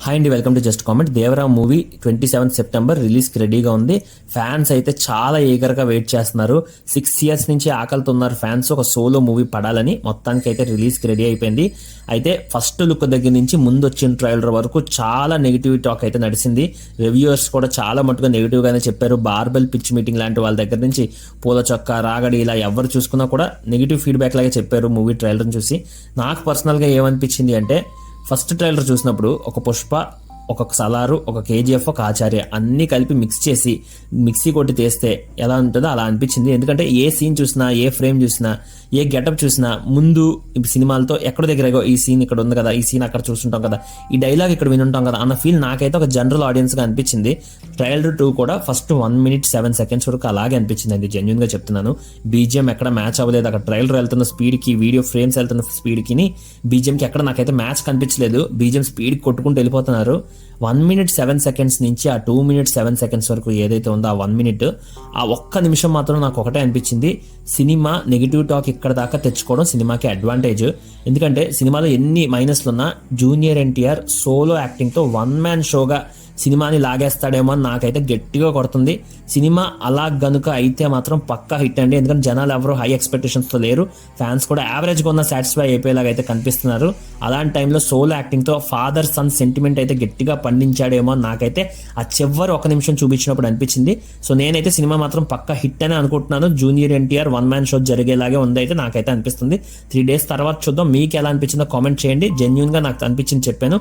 Hi అండి, welcome to just comment. Devara movie 27 September రిలీజ్కి రెడీగా ఉంది. ఫ్యాన్స్ అయితే చాలా ఈగర్గా వెయిట్ చేస్తున్నారు. 6 years నుంచి ఆకలితో ఉన్నారు ఫ్యాన్స్ ఒక సోలో మూవీ పడాలని. మొత్తానికి అయితే రిలీజ్కి రెడీ అయిపోయింది. అయితే ఫస్ట్ లుక్ దగ్గర నుంచి ముందు వచ్చిన ట్రైలర్ వరకు చాలా నెగిటివ్ టాక్ అయితే నడిచింది. రివ్యూవర్స్ కూడా చాలా మటుగా నెగిటివ్గానే చెప్పారు. బార్బెల్ పిచ్ మీటింగ్ లాంటి వాళ్ళ దగ్గర నుంచి పూల చొక్క రాగడి ఇలా ఎవరు చూసుకున్నా కూడా నెగిటివ్ ఫీడ్బ్యాక్ లాగే చెప్పారు మూవీ ట్రైలర్ని చూసి. నాకు పర్సనల్గా ఏమనిపించింది అంటే, ఫస్ట్ ట్రైలర్ చూసినప్పుడు ఒక పుష్ప, ఒక సలారు, ఒక కేజీఎఫ్, ఒక ఆచార్య అన్నీ కలిపి మిక్స్ చేసి మిక్సీ కొట్టి తీస్తే ఎలా ఉంటుందో అలా అనిపించింది. ఎందుకంటే ఏ సీన్ చూసినా, ఏ ఫ్రేమ్ చూసినా, ఏ గెటప్ చూసినా ముందు సినిమాలతో ఎక్కడ దగ్గర ఈ సీన్ ఇక్కడ ఉంది కదా, ఈ సీన్ అక్కడ చూస్తుంటాం కదా, ఈ డైలాగ్ ఇక్కడ వినుంటాం కదా అన్న ఫీల్ నాకైతే ఒక జనరల్ ఆడియన్స్గా అనిపించింది. ట్రైలర్ 2 కూడా ఫస్ట్ 1 minute 7 seconds వరకు అలాగే అనిపించింది. అది జెన్యున్గా చెప్తున్నాను. బీజిఎం ఎక్కడ మ్యాచ్ అవ్వలేదు. అక్కడ ట్రైలర్ వెళ్తున్న స్పీడ్కి, వీడియో ఫ్రేమ్స్ వెళ్తున్న స్పీడ్కి బీజిఎంకి ఎక్కడ నాకైతే మ్యాచ్ కనిపించలేదు. బీజిఎం స్పీడ్ కొట్టుకుంటూ వెళ్ళిపోతున్నారు. 1 minute 7 seconds నుంచి ఆ 2 minutes 7 seconds వరకు ఏదైతే ఉందో ఆ 1 minute, ఆ ఒక్క నిమిషం మాత్రం నాకు ఒకటే అనిపించింది. సినిమా నెగిటివ్ టాక్ ఇక్కడ దాకా తెచ్చుకోవడం సినిమాకి అడ్వాంటేజ్. ఎందుకంటే సినిమాలో ఎన్ని మైనస్లు ఉన్నా జూనియర్ ఎన్టీఆర్ సోలో యాక్టింగ్తో 1 man షోగా సినిమాని లాగేస్తాడేమో అని నాకైతే గట్టిగా కొడుతుంది. సినిమా అలా గనుక అయితే మాత్రం పక్కా హిట్ అండి. ఎందుకంటే జనాలు ఎవరు హై ఎక్స్పెక్టేషన్స్తో లేరు. ఫ్యాన్స్ కూడా యావరేజ్గా ఉన్న సాటిస్ఫై అయిపోయేలాగా అయితే కనిపిస్తున్నారు. అలాంటి టైంలో సోలో యాక్టింగ్తో ఫాదర్ సన్ సెంటిమెంట్ అయితే గట్టిగా పండించాడేమో అని నాకైతే ఆ చివరి 1 నిమిషం చూపించినప్పుడు అనిపించింది. సో నేనైతే సినిమా మాత్రం పక్కా హిట్ అని అనుకుంటున్నాను. జూనియర్ ఎన్టీఆర్ 1 man షో జరిగేలాగే ఉంది అయితే నాకైతే అనిపిస్తుంది. 3 days తర్వాత చూద్దాం. మీకు ఎలా అనిపించిందో కామెంట్ చేయండి. జెన్యున్గా నాకు అనిపించింది చెప్పాను.